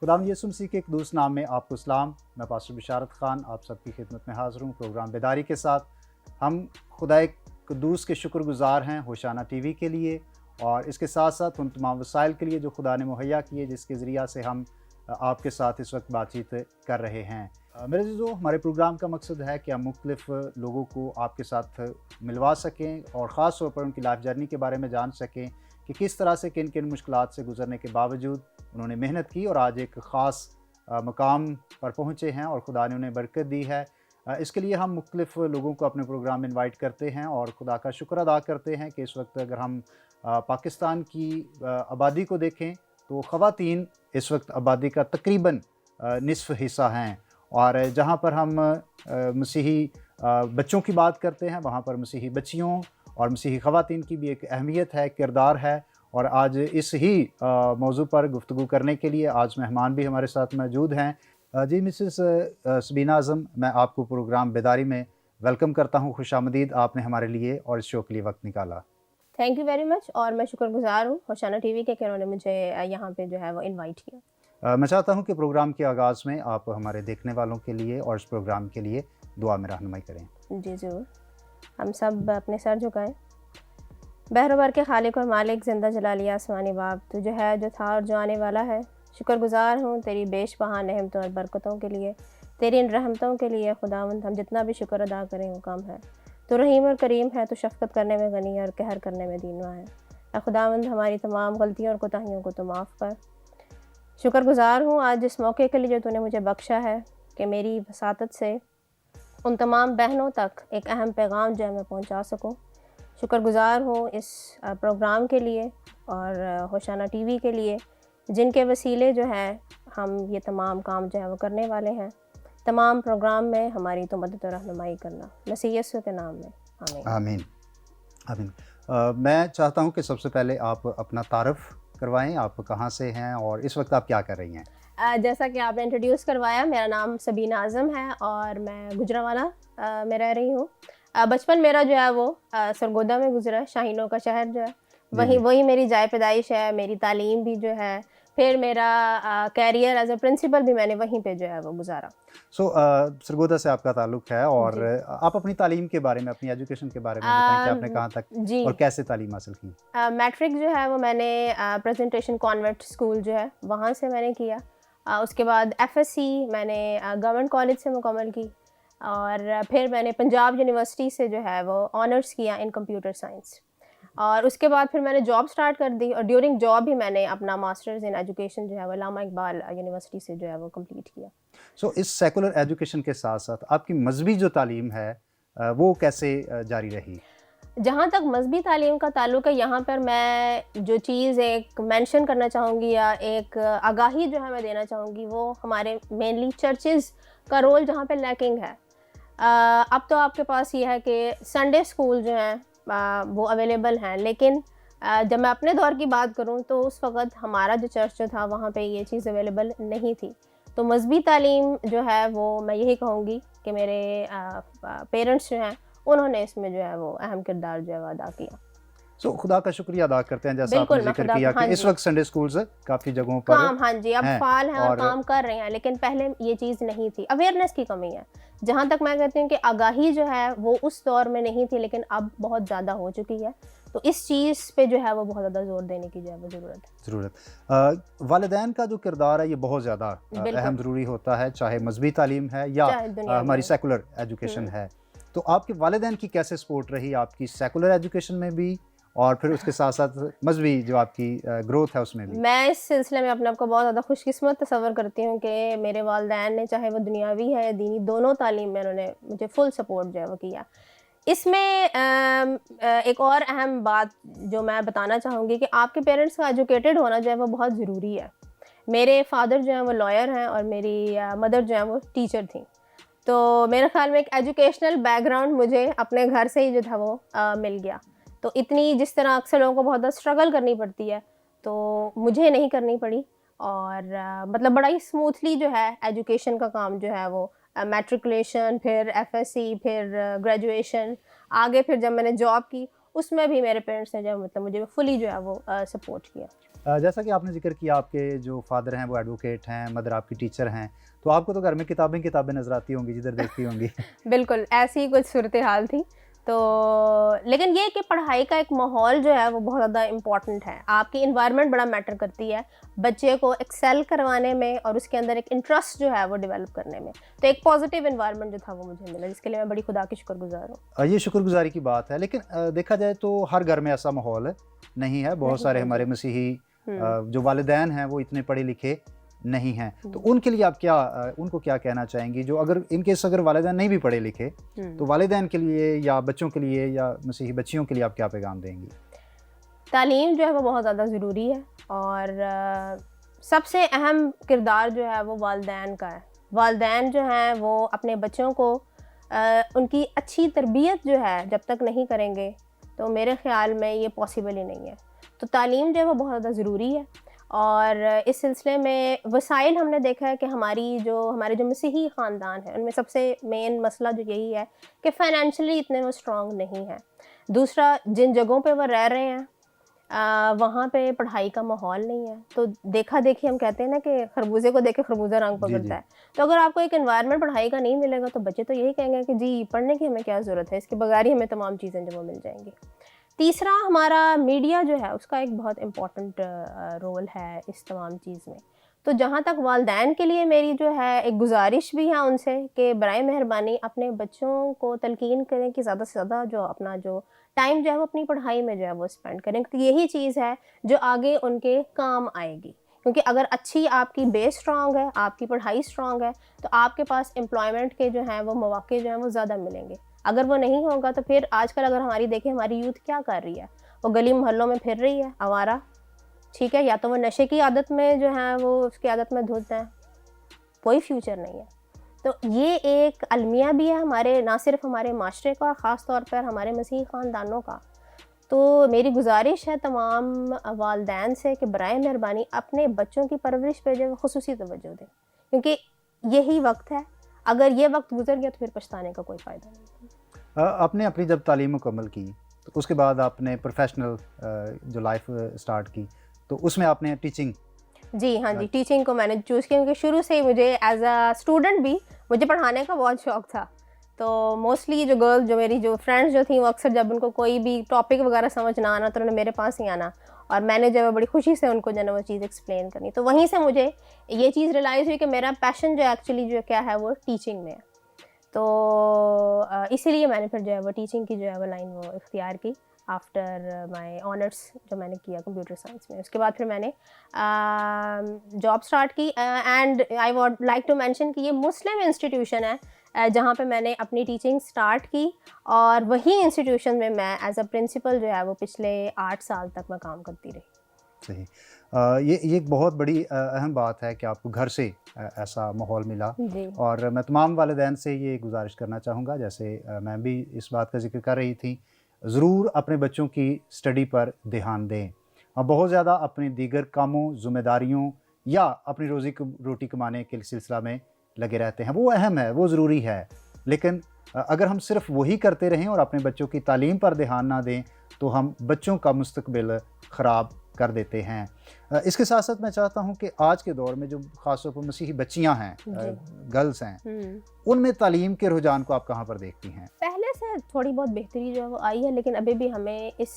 خداوند یسوع مسیح کے قدوس نام میں آپ کو سلام. میں پاسٹر بشارت خان آپ سب کی خدمت میں حاضر ہوں. پروگرام بیداری کے ساتھ ہم خدا قدوس کے شکر گزار ہیں ہوشانہ ٹی وی کے لیے، اور اس کے ساتھ ساتھ ان تمام وسائل کے لیے جو خدا نے مہیا کیے، جس کے ذریعہ سے ہم آپ کے ساتھ اس وقت بات چیت کر رہے ہیں. میرے عزیزو، ہمارے پروگرام کا مقصد ہے کہ ہم مختلف لوگوں کو آپ کے ساتھ ملوا سکیں، اور خاص طور پر ان کی لائف جرنی کے بارے میں جان سکیں کہ کس طرح سے کن کن مشکلات سے گزرنے کے باوجود انہوں نے محنت کی اور آج ایک خاص مقام پر پہنچے ہیں اور خدا نے انہیں برکت دی ہے. اس کے لیے ہم مختلف لوگوں کو اپنے پروگرام میں انوائٹ کرتے ہیں، اور خدا کا شکر ادا کرتے ہیں کہ اس وقت اگر ہم پاکستان کی آبادی کو دیکھیں تو خواتین اس وقت آبادی کا تقریباً نصف حصہ ہیں، اور جہاں پر ہم مسیحی بچوں کی بات کرتے ہیں وہاں پر مسیحی بچیوں اور مسیحی خواتین کی بھی ایک اہمیت ہے، کردار ہے. اور آج اس ہی موضوع پر گفتگو کرنے کے لیے آج مہمان بھی ہمارے ساتھ موجود ہیں. جی مسز سبینہ اعظم، میں آپ کو پروگرام بیداری میں ویلکم کرتا ہوں. خوش آمدید آپ نے ہمارے لیے اور اس شو کے لیے وقت نکالا. تھینک یو ویری مچ، اور میں شکر گزار ہوں ہوشانہ ٹی وی کے کہ انہوں نے مجھے یہاں پہ جو ہے وہ انوائٹ کیا. میں چاہتا ہوں کہ پروگرام کے آغاز میں آپ ہمارے دیکھنے والوں کے لیے اور اس پروگرام کے لیے دعا میں رہنمائی کریں. جی ضرور. ہم سب اپنے سر جھکائیں. بحر و بر کے خالق اور مالک، زندہ جلالیہ آسمانی باپ، تو جو ہے، جو تھا اور جو آنے والا ہے، شکر گزار ہوں تیری بیش بہا نعمتوں اور برکتوں کے لیے، تیری ان رحمتوں کے لیے. خداوند، ہم جتنا بھی شکر ادا کریں وہ کم ہے. تو رحیم اور کریم ہے، تو شفقت کرنے میں غنی ہے اور قہر کرنے میں دینوا ہے. اے خداوند، ہماری تمام غلطیوں اور کوتاہیوں کو تو معاف کر. شکر گزار ہوں آج اس موقع کے لیے جو تو نے مجھے بخشا ہے کہ میری وساطت سے ان تمام بہنوں تک ایک اہم پیغام جو ہے میں پہنچا سکوں. شکر گزار ہوں اس پروگرام کے لیے اور ہوشانہ ٹی وی کے لیے، جن کے وسیلے جو ہے ہم یہ تمام کام جو ہے وہ کرنے والے ہیں. تمام پروگرام میں ہماری تو مدد و رہنمائی کرنا، مسیح یسوع کے نام میں آمین. آمین آمین. میں چاہتا ہوں کہ سب سے پہلے آپ اپنا تعارف کروائیں. آپ کہاں سے ہیں اور اس وقت آپ کیا کر رہی ہیں؟ جیسا کہ آپ نے انٹروڈیوس کروایا، میرا نام سبینہ اعظم ہے اور میں گجرانوالہ میں رہ رہی ہوں. بچپن میرا جو ہے وہ سرگودا میں گزرا ہے، شاہینوں کا شہر جو ہے وہی میری جائے پیدائش ہے. میری تعلیم بھی جو ہے، پھر میرا کیریئر ایز اے پرنسپل بھی میں نے وہیں پہ جو ہے وہ گزارا. سرگودا سے آپ کا تعلق ہے، اور آپ اپنی تعلیم کے بارے میں، اپنی ایجوکیشن کے بارے میں بتائیں کہ آپ نے کہاں تک اور کیسے تعلیم حاصل کی؟ میٹرک جو ہے وہ میں نے پریزنٹیشن کانوینٹ اسکول جو ہے وہاں سے میں نے کیا. اس کے بعد ایف ایس سی میں نے گورنمنٹ کالج سے مکمل کی، اور پھر میں نے پنجاب یونیورسٹی سے جو ہے وہ آنرس کیا ان کمپیوٹر سائنس. اور اس کے بعد پھر میں نے جاب سٹارٹ کر دی، اور ڈیورنگ جاب بھی میں نے اپنا ماسٹرز ان ایجوکیشن جو ہے وہ علامہ اقبال یونیورسٹی سے جو ہے وہ کمپلیٹ کیا. اس سیکولر ایجوکیشن کے ساتھ ساتھ آپ کی مذہبی جو تعلیم ہے وہ کیسے جاری رہی؟ جہاں تک مذہبی تعلیم کا تعلق ہے، یہاں پر میں جو چیز ایک مینشن کرنا چاہوں گی یا ایک آگاہی جو ہے میں دینا چاہوں گی، وہ ہمارے مینلی چرچز کا رول جہاں پہ لیکنگ ہے. اب تو آپ کے پاس یہ ہے کہ سنڈے اسکول جو ہیں وہ اویلیبل ہیں، لیکن جب میں اپنے دور کی بات کروں تو اس وقت ہمارا جو چرچ جو تھا وہاں پہ یہ چیز اویلیبل نہیں تھی. تو مذہبی تعلیم جو ہے وہ میں یہی کہوں گی کہ میرے پیرنٹس جو ہیں انہوں نے اس میں جو ہے وہ اہم کردار جو ہے وہ ادا کیا. خدا کا شکریہ ادا کرتے ہیں، جیسا آپ نے ذکر کیا کہ اس وقت سنڈے سکولز کافی جگہوں پر کام اب فعال ہیں اور کام کر رہے ہیں، لیکن پہلے یہ چیز نہیں تھی. اویئرنیس کی کمی ہے. جہاں تک میں کہتی ہوں کہ آگاہی جو ہے وہ اس دور میں نہیں تھی، لیکن اب بہت زیادہ ہو چکی ہے. تو اس چیز پہ جو ہے وہ بہت زیادہ زور دینے کی جو ہے وہ ضرورت. والدین کا جو کردار ہے یہ بہت زیادہ اہم ضروری ہوتا ہے، چاہے مذہبی تعلیم ہے یا ہماری سیکولر ایجوکیشن ہے. تو آپ کے والدین کی کیسے سپورٹ رہی آپ کی سیکولر ایجوکیشن میں بھی، اور پھر اس کے ساتھ ساتھ مذہبی جو آپ کی گروتھ ہے اس میں بھی؟ میں اس سلسلے میں اپنے آپ کو بہت زیادہ خوش قسمت تصور کرتی ہوں کہ میرے والدین نے، چاہے وہ دنیاوی ہے یا دینی، دونوں تعلیم میں انہوں نے مجھے فل سپورٹ جو ہے وہ کیا. اس میں ایک اور اہم بات جو میں بتانا چاہوں گی کہ آپ کے پیرنٹس کا ایجوکیٹڈ ہونا جو ہے وہ بہت ضروری ہے. میرے فادر جو ہیں وہ لائر ہیں اور میری مدر جو ہیں وہ ٹیچر تھیں. تو میرے خیال میں ایک ایجوکیشنل بیک گراؤنڈ مجھے اپنے گھر سے ہی جو تھا وہ مل گیا. تو اتنی، جس طرح اکثر لوگوں کو بہت زیادہ اسٹرگل کرنی پڑتی ہے، تو مجھے نہیں کرنی پڑی. اور مطلب بڑا ہی اسموتھلی جو ہے ایجوکیشن کا کام جو ہے وہ میٹریکولیشن، پھر ایف ایس سی، پھر گریجویشن، آگے پھر جب میں نے جاب کی اس میں بھی میرے پیرنٹس نے جو مطلب مجھے فلی جو ہے وہ سپورٹ کیا. جیسا کہ آپ نے ذکر کیا آپ کے جو فادر ہیں وہ ایڈوکیٹ ہیں, مدر آپ کی ٹیچر ہیں, تو آپ کو تو گھر میں کتابیں نظر آتی ہوں گی جدھر دیکھتی ہوں گی. بالکل ایسی ہی کچھ صورتحال تھی. تو لیکن یہ کہ پڑھائی کا ایک ماحول جو ہے وہ بہت زیادہ امپورٹنٹ ہے. آپ کی انوائرمنٹ بڑا میٹر کرتی ہے بچے کو ایکسیل کروانے میں اور اس کے اندر ایک انٹرسٹ جو ہے وہ ڈیولپ کرنے میں. تو ایک پازیٹیو انوائرمنٹ جو تھا وہ مجھے ملا, جس کے لیے میں بڑی خدا کی شکر گزار ہوں. یہ شکر گزاری کی بات ہے, لیکن دیکھا جائے تو ہر گھر میں ایسا ماحول نہیں ہے. بہت سارے ہمارے مسیحی جو والدین ہیں وہ اتنے پڑھے لکھے نہیں ہیں, تو ان کے لیے آپ ان کو کیا کہنا چاہیں گی جو اگر والدین نہیں بھی پڑھے لکھے, تو والدین کے لیے یا بچوں کے لیے یا مسیحی بچیوں کے لیے آپ کیا پیغام دیں گی؟ تعلیم جو ہے وہ بہت زیادہ ضروری ہے, اور سب سے اہم کردار جو ہے وہ والدین کا ہے. والدین جو ہیں وہ اپنے بچوں کو ان کی اچھی تربیت جو ہے جب تک نہیں کریں گے تو میرے خیال میں یہ پاسبل ہی نہیں ہے. تو تعلیم جو ہے وہ بہت زیادہ ضروری ہے, اور اس سلسلے میں وسائل ہم نے دیکھا ہے کہ ہمارے جو مسیحی خاندان ہیں ان میں سب سے مین مسئلہ جو یہی ہے کہ فائنینشلی اتنے وہ اسٹرانگ نہیں ہیں. دوسرا, جن جگہوں پہ وہ رہ رہے ہیں وہاں پہ پڑھائی کا ماحول نہیں ہے. تو دیکھا دیکھی ہم کہتے ہیں نا کہ خربوزے کو دیکھ کے خربوزہ رنگ پکڑتا ہے. تو اگر آپ کو ایک انوائرمنٹ پڑھائی کا نہیں ملے گا تو بچے تو یہی کہیں گے کہ جی پڑھنے کی ہمیں کیا ضرورت ہے, اس کے بغیر ہی ہمیں تمام چیزیں جو وہ مل جائیں گی. تیسرا, ہمارا میڈیا جو ہے اس کا ایک بہت امپورٹنٹ رول ہے اس تمام چیز میں. تو جہاں تک والدین کے لیے میری جو ہے ایک گزارش بھی ہے ان سے کہ برائے مہربانی اپنے بچوں کو تلقین کریں کہ زیادہ سے زیادہ جو اپنا جو ٹائم جو ہے وہ اپنی پڑھائی میں جو ہے وہ اسپینڈ کریں, کیونکہ یہی چیز ہے جو آگے ان کے کام آئے گی. کیونکہ اگر اچھی آپ کی بیس اسٹرانگ ہے, آپ کی پڑھائی اسٹرانگ ہے, تو آپ کے پاس امپلائمنٹ کے جو ہیں وہ مواقع جو ہیں وہ زیادہ ملیں گے. اگر وہ نہیں ہوگا تو پھر آج کل اگر ہماری یوتھ کیا کر رہی ہے, وہ گلی محلوں میں پھر رہی ہے آوارہ, ٹھیک ہے, یا تو وہ نشے کی عادت میں جو ہے وہ اس کی عادت میں دھت ہیں, کوئی فیوچر نہیں ہے. تو یہ ایک المیہ بھی ہے نہ صرف ہمارے معاشرے کا, خاص طور پر ہمارے مسیحی خاندانوں کا. تو میری گزارش ہے تمام والدین سے کہ برائے مہربانی اپنے بچوں کی پرورش پہ جو خصوصی توجہ دیں, کیونکہ یہی وقت ہے. اگر یہ وقت گزر گیا تو پھر پچھتانے کا کوئی فائدہ نہیں. آپ نے اپنی جب تعلیم مکمل کی تو اس کے بعد آپ نے پروفیشنل جو لائف اسٹارٹ کی, تو اس میں آپ نے ٹیچنگ. جی ہاں جی, ٹیچنگ کو میں نے چوز کیا کیونکہ شروع سے ہی مجھے ایز اے اسٹوڈنٹ بھی مجھے پڑھانے کا بہت شوق تھا. تو موسٹلی جو گرل میری جو فرینڈس جو تھیں وہ اکثر جب ان کو کوئی بھی ٹاپک وغیرہ سمجھ نہ آنا تو انہوں نے میرے پاس ہی آنا, اور میں نے جو بڑی خوشی سے ان کو جو ہے وہ چیز ایکسپلین کرنی. تو وہیں سے مجھے یہ چیز ریئلائز ہوئی کہ میرا پیشن جو ایکچولی جو کیا ہے وہ ٹیچنگ میں ہے. تو اسی لیے میں نے پھر جو ہے وہ ٹیچنگ کی جو ہے وہ لائن وہ اختیار کی آفٹر مائی آنرس جو میں نے کیا کمپیوٹر سائنس میں. اس کے بعد پھر میں نے جاب اسٹارٹ کی, and I would like to mention کہ یہ مسلم انسٹیٹیوشن ہے جہاں پہ میں نے اپنی ٹیچنگ اسٹارٹ کی, اور وہی انسٹیٹیوشن میں ایز اے پرنسپل جو ہے وہ پچھلے 8 سال تک میں کام کرتی رہی. صحیح. یہ ایک بہت بڑی اہم بات ہے کہ آپ کو گھر سے ایسا ماحول ملا. جی. اور میں تمام والدین سے یہ گزارش کرنا چاہوں گا, جیسے میں بھی اس بات کا ذکر کر رہی تھی, ضرور اپنے بچوں کی اسٹڈی پر دھیان دیں, اور بہت زیادہ اپنے دیگر کاموں ذمہ داریوں یا اپنی روٹی کمانے کے سلسلہ میں لگے رہتے ہیں. وہ اہم ہے, وہ ضروری ہے, لیکن اگر ہم صرف وہی کرتے رہیں اور اپنے بچوں کی تعلیم پر دھیان نہ دیں تو ہم بچوں کا مستقبل خراب کر دیتے ہیں. اس کے ساتھ ساتھ میں چاہتا ہوں کہ آج کے دور میں جو خاص طور پر مسیحی بچیاں ہیں, گرلز ہیں, ان میں تعلیم کے رجحان کو آپ کہاں پر دیکھتی ہیں؟ پہلے سے تھوڑی بہت بہتری جو ہے وہ آئی ہے, لیکن ابھی بھی ہمیں اس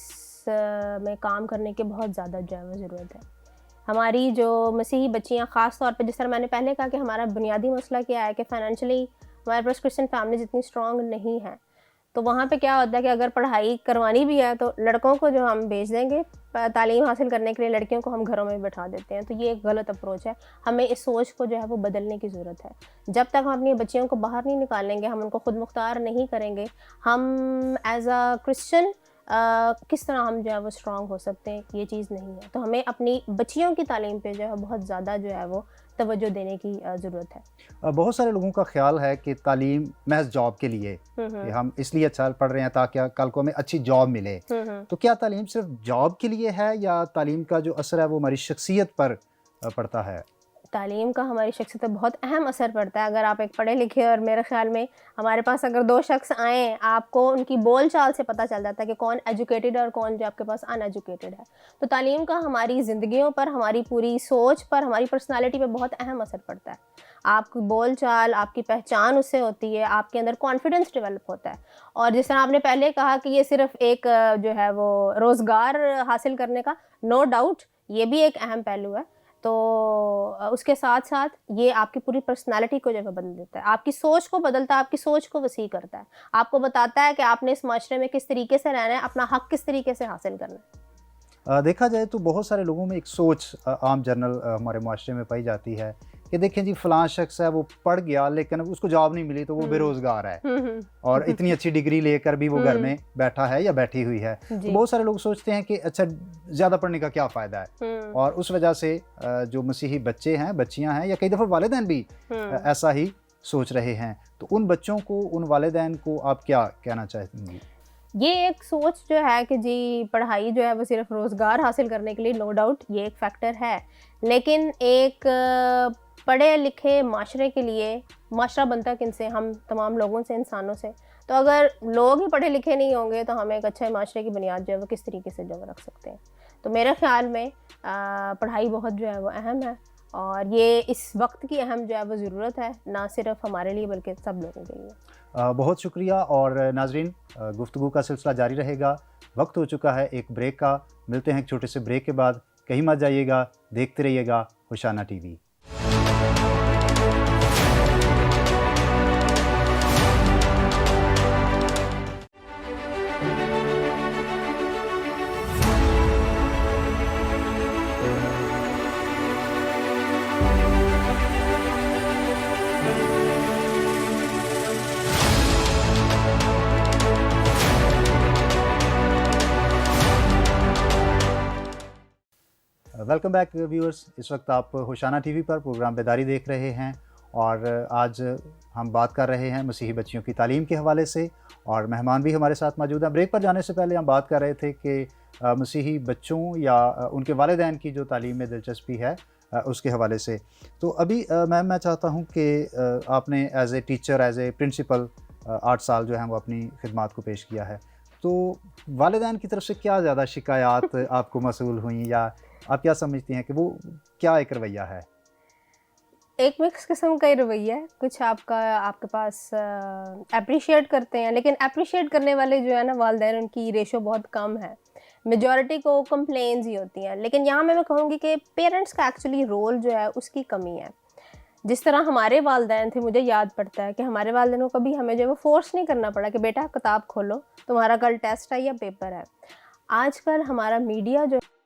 میں کام کرنے کی بہت زیادہ جو ہے وہ ضرورت ہے. ہماری جو مسیحی بچیاں خاص طور پر, جس طرح میں نے پہلے کہا کہ ہمارا بنیادی مسئلہ کیا ہے کہ فائنینشلی ہمارے پاس کرسچن فیملیز اتنی اسٹرانگ نہیں ہیں. تو وہاں پہ کیا ہوتا ہے کہ اگر پڑھائی کروانی بھی ہے تو لڑکوں کو جو ہم بھیج دیں گے تعلیم حاصل کرنے کے لیے, لڑکیوں کو ہم گھروں میں بٹھا دیتے ہیں. تو یہ ایک غلط اپروچ ہے. ہمیں اس سوچ کو جو ہے وہ بدلنے کی ضرورت ہے. جب تک ہم اپنی بچیوں کو باہر نہیں نکالیں گے, ہم ان کو خود مختار نہیں کریں گے, ہم ایز اے کرسچن کس طرح ہم جو ہے وہ اسٹرانگ ہو سکتے ہیں, یہ چیز نہیں ہے. تو ہمیں اپنی بچیوں کی تعلیم پہ جو ہے بہت زیادہ جو ہے وہ توجہ دینے کی ضرورت ہے. بہت سارے لوگوں کا خیال ہے کہ تعلیم محض جاب کے لیے, کہ ہم اس لیے اچھا پڑھ رہے ہیں تاکہ کل کو ہمیں اچھی جاب ملے. تو کیا تعلیم صرف جاب کے لیے ہے, یا تعلیم کا جو اثر ہے وہ ہماری شخصیت پر پڑتا ہے؟ تعلیم کا ہماری شخصیت پہ بہت اہم اثر پڑتا ہے. اگر آپ ایک پڑھے لکھے, اور میرے خیال میں ہمارے پاس اگر دو شخص آئیں, آپ کو ان کی بول چال سے پتہ چل جاتا ہے کہ کون ایجوکیٹڈ ہے اور کون جو آپ کے پاس ان ایجوکیٹڈ ہے. تو تعلیم کا ہماری زندگیوں پر, ہماری پوری سوچ پر, ہماری پرسنالٹی پہ بہت اہم اثر پڑتا ہے. آپ کی بول چال, آپ کی پہچان اس سے ہوتی ہے, آپ کے اندر کانفیڈنس ڈیولپ ہوتا ہے. اور جس طرح آپ نے پہلے کہا کہ یہ صرف ایک جو ہے وہ روزگار حاصل کرنے کا, نو ڈاؤٹ یہ بھی ایک اہم پہلو ہے. تو اس کے ساتھ ساتھ یہ آپ کی پوری پرسنالٹی کو جو ہے بدل دیتا ہے, آپ کی سوچ کو بدلتا ہے, آپ کی سوچ کو وسیع کرتا ہے, آپ کو بتاتا ہے کہ آپ نے اس معاشرے میں کس طریقے سے رہنا ہے, اپنا حق کس طریقے سے حاصل کرنا ہے. دیکھا جائے تو بہت سارے لوگوں میں ایک سوچ عام جنرل ہمارے معاشرے میں پائی جاتی ہے کہ دیکھیں جی فلاں شخص ہے وہ پڑھ گیا لیکن اس کو جاب نہیں ملی تو وہ بے روزگار ہے, اور اتنی اچھی ڈگری لے کر بھی وہ گھر میں بیٹھا ہے یا بیٹھی ہوئی ہے. تو بہت سارے لوگ سوچتے ہیں کہ اچھا زیادہ پڑھنے کا کیا فائدہ ہے, اور اس وجہ سے جو مسیحی بچے ہیں, بچیاں ہیں, یا کئی دفعہ والدین بھی ایسا ہی سوچ رہے ہیں. تو ان بچوں کو, ان والدین کو آپ کیا کہنا چاہیں گی؟ یہ ایک سوچ جو ہے کہ جی پڑھائی جو ہے وہ صرف روزگار حاصل کرنے کے لیے, نو ڈاؤٹ یہ ایک فیکٹر ہے, لیکن ایک پڑھے لکھے معاشرے کے لیے معاشرہ بنتا کن سے؟ ہم تمام لوگوں سے, انسانوں سے. تو اگر لوگ ہی پڑھے لکھے نہیں ہوں گے تو ہم ایک اچھے معاشرے کی بنیاد جو ہے وہ کس طریقے سے جو ہے رکھ سکتے ہیں. تو میرے خیال میں پڑھائی بہت جو ہے وہ اہم ہے, اور یہ اس وقت کی اہم جو ہے وہ ضرورت ہے, نہ صرف ہمارے لیے بلکہ سب لوگوں کے لیے. بہت شکریہ. اور ناظرین, گفتگو کا سلسلہ جاری رہے گا. وقت ہو چکا ہے ایک بریک کا. ملتے ہیں ایک چھوٹے سے بریک کے بعد. کہیں مت جائیے گا, دیکھتے رہیے گا Hosanna T V. Welcome back viewers. اس وقت آپ ہوشانہ ٹی وی پر پروگرام بیداری دیکھ رہے ہیں, اور آج ہم بات کر رہے ہیں مسیحی بچیوں کی تعلیم کے حوالے سے, اور مہمان بھی ہمارے ساتھ موجود ہیں. بریک پر جانے سے پہلے ہم بات کر رہے تھے کہ مسیحی بچوں یا ان کے والدین کی جو تعلیم میں دلچسپی ہے اس کے حوالے سے. تو ابھی میم میں چاہتا ہوں کہ آپ نے as a teacher, as a principle 8 سال جو ہیں وہ اپنی خدمات کو پیش کیا ہے. تو والدین کی طرف سے کیا زیادہ شکایات آپ کو موصول ہوئیں, یا آپ کیا سمجھتی ہیں کہ وہ کیا ایک رویہ ہے؟ ایک مکس قسم کا ہی رویہ ہے. کچھ آپ کے پاس اپریشیٹ کرتے ہیں, لیکن اپریشیٹ کرنے والے جو ہے نا والدین, ان کی ریشو بہت کم ہے. میجورٹی کو کمپلینز ہی ہوتی ہیں. لیکن یہاں میں کہوں گی کہ پیرنٹس کا ایکچولی رول جو ہے اس کی کمی ہے. جس طرح ہمارے والدین تھے, مجھے یاد پڑتا ہے کہ ہمارے والدین کو کبھی ہمیں جو ہے وہ فورس نہیں کرنا پڑا کہ بیٹا کتاب کھولو, تمہارا کل ٹیسٹ ہے یا پیپر ہے. آج کل ہمارا میڈیا جو ہے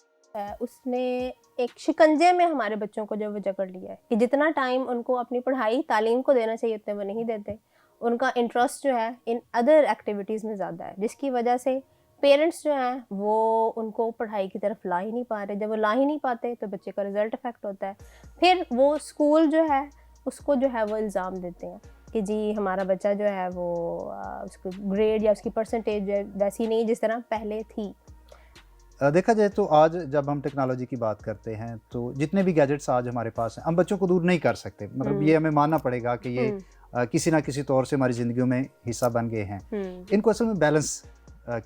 اس نے ایک شکنجے میں ہمارے بچوں کو جو وہ جکڑ لیا ہے کہ جتنا ٹائم ان کو اپنی پڑھائی تعلیم کو دینا چاہیے اتنے وہ نہیں دیتے. ان کا انٹرسٹ جو ہے ان ادر ایکٹیویٹیز میں زیادہ ہے, جس کی وجہ سے پیرنٹس جو ہیں وہ ان کو پڑھائی کی طرف لا ہی نہیں پا رہے. جب وہ لا ہی نہیں پاتے تو بچے کا رزلٹ افیکٹ ہوتا ہے. پھر وہ اسکول جو ہے اس کو جو ہے وہ الزام دیتے ہیں کہ جی ہمارا بچہ جو ہے وہ اس کو گریڈ یا اس کی پرسنٹیج جو ہے ویسی نہیں جس طرح پہلے تھی. دیکھا جائے تو آج جب ہم ٹیکنالوجی کی بات کرتے ہیں تو جتنے بھی گیجٹس آج ہمارے پاس ہیں, ہم بچوں کو دور نہیں کر سکتے. مطلب یہ ہمیں ماننا پڑے گا کہ یہ کسی نہ کسی طور سے ہماری زندگیوں میں حصہ بن گئے ہیں. ان کو اصل میں بیلنس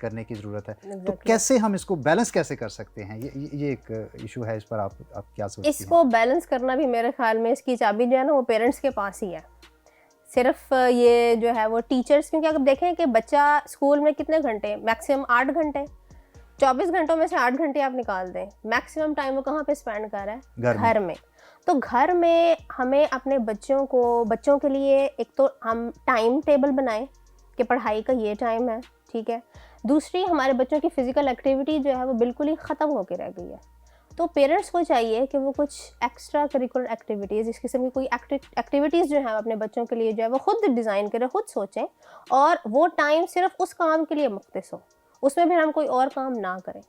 کرنے کی ضرورت ہے. تو کیسے ہم اس کو بیلنس کیسے کر سکتے ہیں؟ یہ ایک ایشو ہے, اس پر آپ کیا سوچتے ہیں؟ اس کو بیلنس کرنا بھی میرے خیال میں اس کی چابی جو ہے نا وہ پیرنٹس کے پاس ہی ہے. صرف یہ جو ہے وہ ٹیچرس, کیونکہ اگر دیکھیں کہ بچہ اسکول میں کتنے گھنٹے, میکسیمم 8 گھنٹے, 24 گھنٹوں میں سے 8 گھنٹے آپ نکال دیں, میکسیمم ٹائم وہ کہاں پہ اسپینڈ کر رہا ہے؟ گھر میں. تو گھر میں ہمیں اپنے بچوں کے لیے ایک تو ہم ٹائم ٹیبل بنائیں کہ پڑھائی کا یہ ٹائم ہے, ٹھیک ہے. دوسری, ہمارے بچوں کی فزیکل ایکٹیویٹی جو ہے وہ بالکل ہی ختم ہو کے رہ گئی ہے. تو پیرنٹس کو چاہیے کہ وہ کچھ ایکسٹرا کریکولر ایکٹیویٹیز, اس قسم کی کوئی ایکٹیویٹیز جو ہیں اپنے بچوں کے لیے جو ہے وہ خود ڈیزائن کریں, خود سوچیں, اور وہ ٹائم صرف اس کام کے لیے مختص ہو, اس میں پھر ہم کوئی اور کام نہ کریں.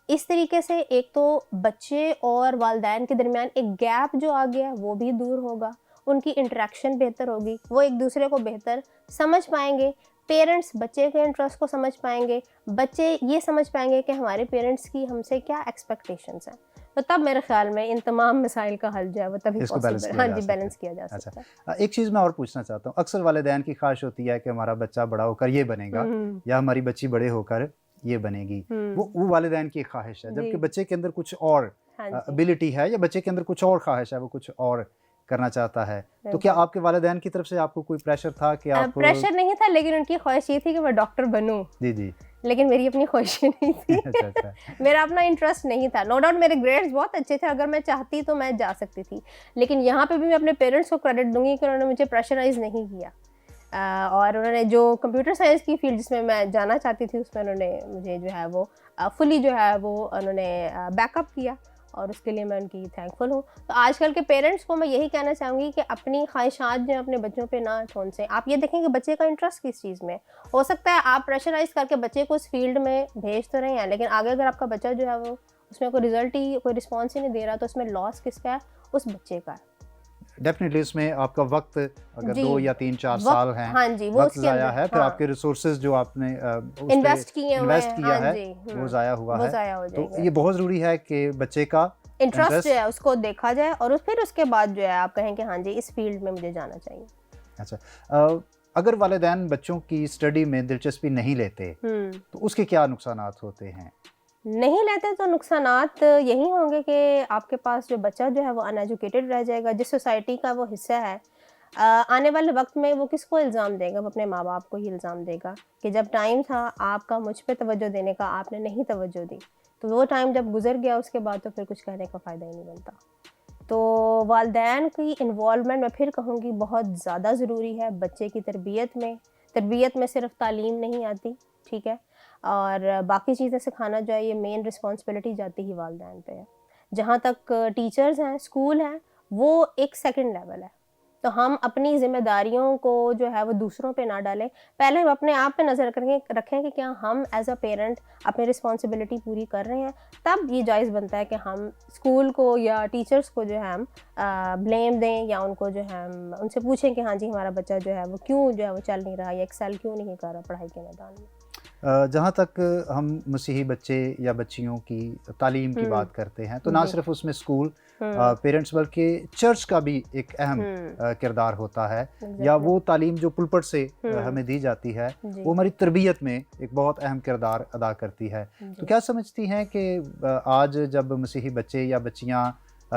اس طریقے سے ایک تو بچے اور والدین کے درمیان ایک گیپ جو آ گیا ہے وہ بھی دور ہوگا, ان کی انٹریکشن بہتر ہوگی, وہ ایک دوسرے کو بہتر سمجھ پائیں گے. پیرنٹس بچے کے انٹرسٹ کو سمجھ پائیں گے, بچے یہ سمجھ پائیں گے کہ ہمارے پیرنٹس کی ہم سے کیا ایکسپیکٹیشنز ہیں. تو تب میرے خیال میں ان تمام مسائل کا حل جو ہے وہ تبھی اس کو بیلنس پاسبل، کیا ہاں جا جی سکتا ہے۔ بیلنس کیا جا سکتا ہے۔ اچھا، ایک چیز میں اور پوچھنا چاہتا ہوں، اکثر والدین کی خواہش ہوتی ہے کہ ہمارا بچہ بڑا ہو کر یہ بنے گا یا ہماری بچی بڑے ہو کر یہ بنے گی، وہ والدین کی خواہش ہے، جبکہ بچے کے اندر کچھ اور ابیلٹی ہے یا بچے کے اندر کچھ اور خواہش ہے، وہ کچھ اور کرنا چاہتا ہے، تو کیا آپ کے والدین کی طرف سے آپ کو کوئی پریشر تھا کہ آپ؟ پریشر نہیں تھا، لیکن ان کی خواہش یہ تھی کہ میں ڈاکٹر بنوں، جی جی، لیکن میری اپنی خواہش نہیں تھی، اچھا اچھا، میرا اپنا انٹرسٹ نہیں تھا۔ نو ڈاؤٹ میرے گریڈز بہت اچھے تھے، اگر میں چاہتی تو میں جا سکتی تھی، لیکن یہاں پہ بھی میں اپنے پیرنٹس کو کریڈٹ دوں گی کہ انہوں نے مجھے پریشرائز نہیں کیا، اور انہوں نے جو کمپیوٹر سائنس کی فیلڈ جس میں میں جانا چاہتی تھی اس میں انہوں نے مجھے جو ہے وہ فلی جو ہے وہ انہوں نے بیک اپ کیا، اور اس کے لیے میں ان کی تھینکفل ہوں۔ تو آج کل کے پیرنٹس کو میں یہی کہنا چاہوں گی کہ اپنی خواہشات جو ہیں اپنے بچوں پہ نہ ٹھونسیں، آپ یہ دیکھیں کہ بچے کا انٹرسٹ کس چیز میں ہو سکتا ہے، آپ پریشرائز کر کے بچے کو اس فیلڈ میں بھیج تو رہے ہیں، لیکن آگے اگر آپ کا بچہ جو ہے وہ اس میں کوئی رزلٹ ہی کوئی رسپانس ہی نہیں دے رہا تو اس میں لاس کس کا ہے؟ اس بچے کا ہے۔ ڈیفینیٹلی اس میں آپ کا وقت اگر 2 یا 3 4 وقت، سال ہیں، ہاں جی، وہ وقت اس کے ضائع اندر ہے، پھر آپ کے ریسورسز جو آپ نے انویسٹ کیے ہوئے انویسٹ کیا ہے وہ ضائع ہوا وہ ہے، ضائع ہو جائیں تو گے۔ یہ بہت ضروری ہے کہ بچے کا انٹرسٹ جو ہے اس کو دیکھا جائے، اور پھر اس کے بعد جو ہے آپ کہیں کہ ہاں جی اس فیلڈ میں مجھے جانا چاہیے۔ اچھا، اگر والدین بچوں کی اسٹڈی میں دلچسپی نہیں لیتے تو اس کے کیا نقصانات ہوتے ہیں؟ نہیں لیتے تو نقصانات یہی ہوں گے کہ آپ کے پاس جو بچہ جو ہے وہ ان ایجوکیٹڈ رہ جائے گا، جس سوسائٹی کا وہ حصہ ہے، آنے والے وقت میں وہ کس کو الزام دے گا؟ وہ اپنے ماں باپ کو ہی الزام دے گا کہ جب ٹائم تھا آپ کا مجھ پہ توجہ دینے کا، آپ نے نہیں توجہ دی، تو وہ ٹائم جب گزر گیا اس کے بعد تو پھر کچھ کہنے کا فائدہ ہی نہیں بنتا۔ تو والدین کی انوالومنٹ میں پھر کہوں گی بہت زیادہ ضروری ہے بچے کی تربیت میں۔ تربیت میں صرف تعلیم نہیں آتی، ٹھیک ہے، اور باقی چیزیں سکھانا جو ہے یہ مین رسپانسبلٹی جاتی ہی والدین پہ ہے۔ جہاں تک ٹیچرز ہیں، اسکول ہیں، وہ ایک سیکنڈ لیول ہے، تو ہم اپنی ذمہ داریوں کو جو ہے وہ دوسروں پہ نہ ڈالیں، پہلے ہم اپنے آپ پہ نظر رکھیں کہ کیا ہم ایز اے پیرنٹ اپنی رسپانسبلٹی پوری کر رہے ہیں، تب یہ جائز بنتا ہے کہ ہم اسکول کو یا ٹیچرز کو جو ہے ہم بلیم دیں، یا ان کو جو ہے ہم ان سے پوچھیں کہ ہاں جی ہمارا بچہ جو ہے وہ کیوں جو ہے وہ چل نہیں رہا یا ایکسل کیوں نہیں کر رہا پڑھائی کے میدان میں۔ جہاں تک ہم مسیحی بچے یا بچیوں کی تعلیم کی بات کرتے ہیں تو نہ صرف اس میں اسکول پیرنٹس بلکہ چرچ کا بھی ایک اہم کردار ہوتا ہے، یا وہ تعلیم جو پلپٹ سے ہمیں دی جاتی ہے وہ ہماری تربیت میں ایک بہت اہم کردار ادا کرتی ہے۔ تو کیا سمجھتی ہیں کہ آج جب مسیحی بچے یا بچیاں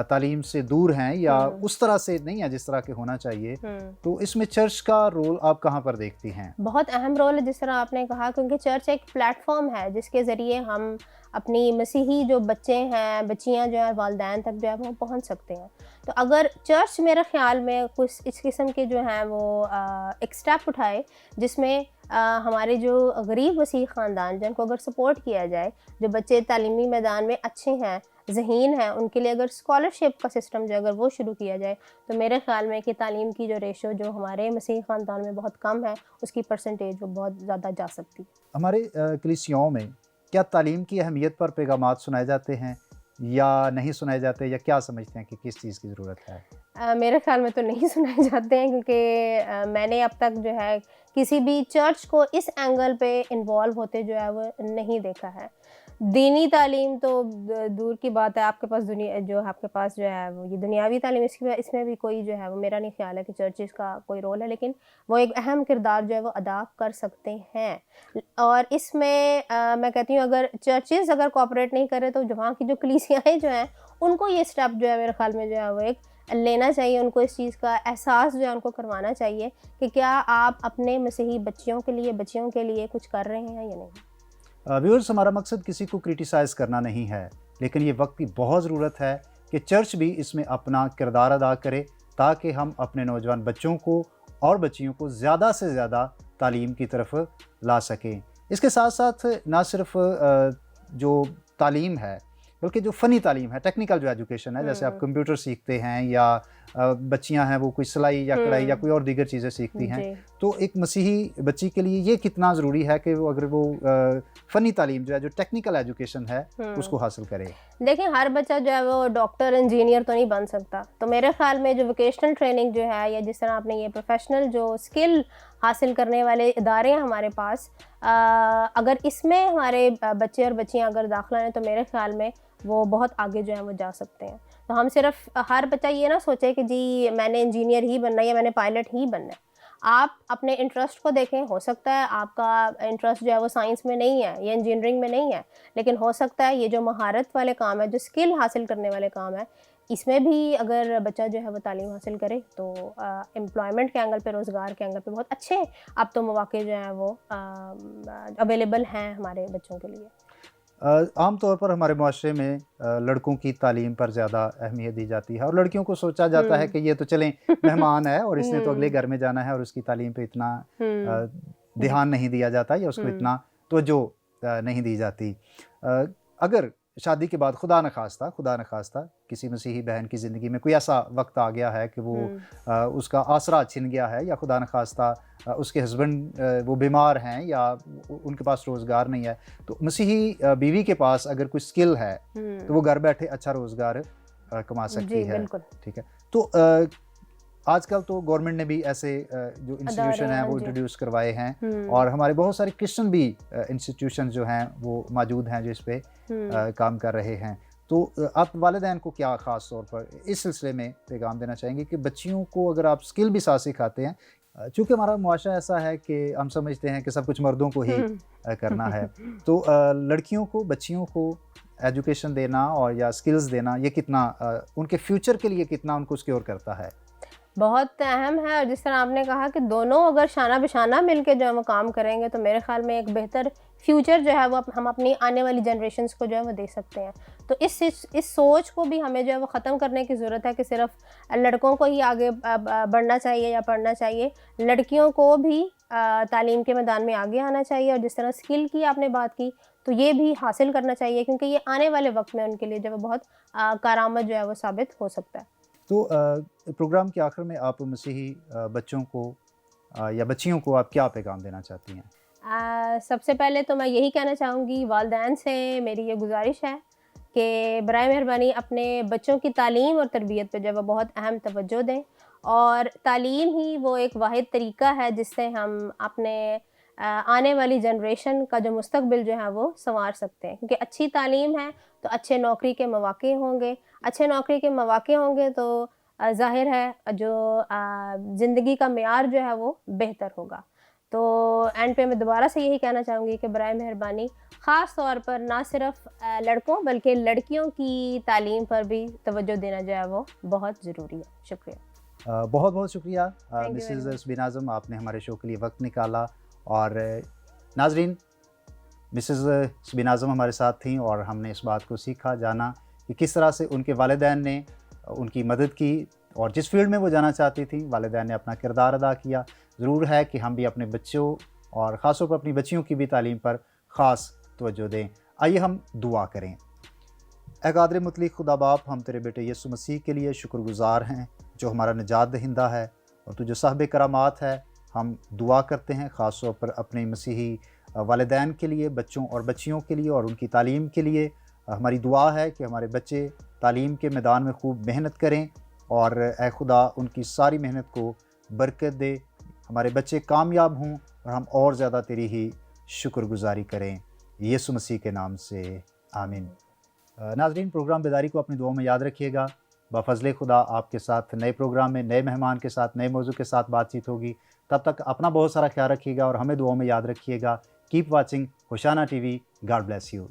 تعلیم سے دور ہیں یا اس طرح سے نہیں ہے جس طرح کے ہونا چاہیے، تو اس میں چرچ کا رول آپ کہاں پر دیکھتی ہیں؟ بہت اہم رول ہے، جس طرح آپ نے کہا، کیونکہ چرچ ایک پلیٹ فارم ہے جس کے ذریعے ہم اپنی مسیحی جو بچے ہیں، بچیاں جو ہیں، والدین تک جو ہے وہ پہنچ سکتے ہیں۔ تو اگر چرچ میرے خیال میں کچھ اس قسم کے جو ہیں وہ ایک سٹیپ اٹھائے جس میں ہمارے جو غریب مسیحی خاندان جن کو اگر سپورٹ کیا جائے، جو بچے تعلیمی میدان میں اچھے ہیں، ذہین ہیں، ان کے لیے اگر اسکالرشپ کا سسٹم جو اگر وہ شروع کیا جائے تو میرے خیال میں کہ تعلیم کی جو ریشو جو ہمارے مسیحی خاندان میں بہت کم ہے اس کی پرسنٹیج وہ بہت زیادہ جا سکتی۔ ہمارے کلیسیاؤں میں کیا تعلیم کی اہمیت پر پیغامات سنائے جاتے ہیں یا نہیں سنائے جاتے، یا کیا سمجھتے ہیں کہ کس چیز کی ضرورت ہے؟ میرے خیال میں تو نہیں سنائے جاتے ہیں، کیونکہ میں نے اب تک جو ہے کسی بھی چرچ کو اس اینگل پہ انوالو ہوتے جو ہے وہ نہیں دیکھا ہے۔ دینی تعلیم تو دور کی بات ہے، آپ کے پاس آپ کے پاس جو ہے وہ یہ دنیاوی تعلیم، اس میں بھی کوئی جو ہے وہ میرا نہیں خیال ہے کہ چرچز کا کوئی رول ہے، لیکن وہ ایک اہم کردار جو ہے وہ ادا کر سکتے ہیں۔ اور اس میں میں کہتی ہوں اگر چرچز اگر کوآپریٹ نہیں کرے تو وہاں کی جو کلیسیاں جو ہیں ان کو یہ اسٹیپ جو ہے میرے خیال میں جو ہے وہ ایک لینا چاہیے، ان کو اس چیز کا احساس جو ہے ان کو کروانا چاہیے کہ کیا آپ اپنے مسیحی بچیوں کے لیے کچھ کر رہے ہیں یا نہیں۔ ویورز، ہمارا مقصد کسی کو کرٹیسائز کرنا نہیں ہے، لیکن یہ وقت کی بہت ضرورت ہے کہ چرچ بھی اس میں اپنا کردار ادا کرے تاکہ ہم اپنے نوجوان بچوں کو اور بچیوں کو زیادہ سے زیادہ تعلیم کی طرف لا سکیں۔ اس کے ساتھ ساتھ نہ صرف جو تعلیم ہے بلکہ جو فنی تعلیم ہے، ٹیکنیکل جو ایجوکیشن ہے، جیسے آپ کمپیوٹر سیکھتے ہیں یا بچیاں ہیں وہ کوئی سلائی یا کڑھائی یا کوئی اور دیگر چیزیں سیکھتی ہیں، تو ایک مسیحی بچی کے لیے یہ کتنا ضروری ہے کہ وہ اگر وہ فنی تعلیم جو ہے، جو ٹیکنیکل ایجوکیشن ہے، اس کو حاصل کرے۔ دیکھیں ہر بچہ جو ہے وہ ڈاکٹر انجینئر تو نہیں بن سکتا، تو میرے خیال میں جو ووکیشنل ٹریننگ جو ہے یا جس طرح آپ نے یہ پروفیشنل جو اسکل حاصل کرنے والے ادارے ہیں ہمارے پاس، اگر اس میں ہمارے بچے اور بچیاں اگر داخلہ لیں تو میرے خیال میں وہ بہت آگے جو ہیں وہ جا سکتے ہیں. تو ہم صرف ہر بچہ یہ نہ سوچے کہ جی میں نے انجینئر ہی بننا ہے یا میں نے پائلٹ ہی بننا ہے. آپ اپنے انٹرسٹ کو دیکھیں. ہو سکتا ہے آپ کا انٹرسٹ جو ہے وہ سائنس میں نہیں ہے یا انجینئرنگ میں نہیں ہے, لیکن ہو سکتا ہے یہ جو مہارت والے کام ہے, جو اسکل حاصل کرنے والے کام ہے, اس میں بھی اگر بچہ جو ہے وہ تعلیم حاصل کرے تو امپلائمنٹ کے اینگل پہ, روزگار کے اینگل پہ بہت اچھے اب تو مواقع جو ہیں وہ اویلیبل ہیں ہمارے بچوں کے لیے. عام طور پر ہمارے معاشرے میں لڑکوں کی تعلیم پر زیادہ اہمیت دی جاتی ہے, اور لڑکیوں کو سوچا جاتا ہے کہ یہ تو چلیں مہمان ہے اور اس نے تو اگلے گھر میں جانا ہے, اور اس کی تعلیم پہ اتنا دھیان نہیں دیا جاتا یا اس کو اتنا توجہ نہیں دی جاتی. اگر شادی کے بعد خدا نخواستہ کسی مسیحی بہن کی زندگی میں کوئی ایسا وقت آ گیا ہے کہ وہ اس کا آسرا چھن گیا ہے, یا خدا نخواستہ اس کے ہسبینڈ وہ بیمار ہیں یا ان کے پاس روزگار نہیں ہے, تو مسیحی بیوی کے پاس اگر کوئی اسکل ہے تو وہ گھر بیٹھے اچھا روزگار کما سکتی ہے. ٹھیک ہے, تو آج کل تو گورنمنٹ نے بھی ایسے جو انسٹیٹیوشن ہیں وہ انٹروڈیوس کروائے ہیں, اور ہمارے بہت سارے کرسچن بھی انسٹیٹیوشن جو ہیں وہ موجود ہیں جو اس پہ کام کر رہے ہیں. تو آپ والدین کو کیا خاص طور پر اس سلسلے میں پیغام دینا چاہیں گے کہ بچیوں کو اگر آپ اسکل بھی ساتھ سکھاتے ہیں, چونکہ ہمارا معاشرہ ایسا ہے کہ ہم سمجھتے ہیں کہ سب کچھ مردوں کو ہی کرنا ہے, تو لڑکیوں کو, بچیوں کو ایجوکیشن دینا اور یا اسکلز دینا, یہ کتنا ان کے فیوچر کے لیے کتنا ان کو سیکیور کرتا ہے؟ بہت اہم ہے. اور جس طرح آپ نے کہا کہ دونوں اگر شانہ بشانہ مل کے جو ہے وہ کام کریں گے تو میرے خیال میں ایک بہتر فیوچر جو ہے وہ ہم اپنی آنے والی جنریشنز کو جو ہے وہ دے سکتے ہیں. تو اس سوچ کو بھی ہمیں جو ہے وہ ختم کرنے کی ضرورت ہے کہ صرف لڑکوں کو ہی آگے بڑھنا چاہیے یا پڑھنا چاہیے. لڑکیوں کو بھی تعلیم کے میدان میں آگے آنا چاہیے, اور جس طرح اسکل کی آپ نے بات کی تو یہ بھی حاصل کرنا چاہیے, کیونکہ یہ آنے والے وقت میں ان کے لیے جو ہے بہت کارآمد جو ہے وہ ثابت ہو سکتا ہے. تو پروگرام کے آخر میں آپ مسیحی بچوں کو یا بچیوں کو آپ کیا پیغام دینا چاہتی ہیں؟ سب سے پہلے تو میں یہی کہنا چاہوں گی, والدین سے میری یہ گزارش ہے کہ برائے مہربانی اپنے بچوں کی تعلیم اور تربیت پہ جو ہے وہ بہت اہم توجہ دیں, اور تعلیم ہی وہ ایک واحد طریقہ ہے جس سے ہم اپنے آنے والی جنریشن کا جو مستقبل جو ہے وہ سنوار سکتے ہیں. کیونکہ اچھی تعلیم ہے تو اچھے نوکری کے مواقع ہوں گے, اچھے نوکری کے مواقع ہوں گے تو ظاہر ہے جو زندگی کا معیار جو ہے وہ بہتر ہوگا. تو اینڈ پہ میں دوبارہ سے یہی کہنا چاہوں گی کہ برائے مہربانی خاص طور پر نہ صرف لڑکوں بلکہ لڑکیوں کی تعلیم پر بھی توجہ دینا جو ہے وہ بہت ضروری ہے. شکریہ. بہت بہت شکریہ مسز سبین اعظم, آپ نے ہمارے شو کے لیے وقت نکالا. اور ناظرین, مسز سبین اعظم ہمارے ساتھ تھیں اور ہم نے اس بات کو سیکھا, جانا کہ کس طرح سے ان کے والدین نے ان کی مدد کی, اور جس فیلڈ میں وہ جانا چاہتی تھیں والدین نے اپنا کردار ادا کیا. ضرور ہے کہ ہم بھی اپنے بچوں اور خاص طور پر اپنی بچیوں کی بھی تعلیم پر خاص توجہ دیں. آئیے ہم دعا کریں. اے قادر مطلق خدا باپ, ہم تیرے بیٹے یسوع مسیح کے لیے شکر گزار ہیں جو ہمارا نجات دہندہ ہے, اور تو جو صاحب کرامات ہے. ہم دعا کرتے ہیں خاص طور پر اپنے مسیحی والدین کے لیے, بچوں اور بچیوں کے لیے اور ان کی تعلیم کے لیے. ہماری دعا ہے کہ ہمارے بچے تعلیم کے میدان میں خوب محنت کریں, اور اے خدا ان کی ساری محنت کو برکت دے, ہمارے بچے کامیاب ہوں اور ہم اور زیادہ تیری ہی شکر گزاری کریں, یسوع مسیح کے نام سے آمین. ناظرین, پروگرام بیداری کو اپنی دعاؤں میں یاد رکھیے گا. بفضل خدا آپ کے ساتھ نئے پروگرام میں نئے مہمان کے ساتھ نئے موضوع کے ساتھ بات چیت ہوگی. تب تک اپنا بہت سارا خیال رکھیے گا اور ہمیں دعاؤں میں یاد رکھیے گا. Keep watching Hosanna T V. God bless you.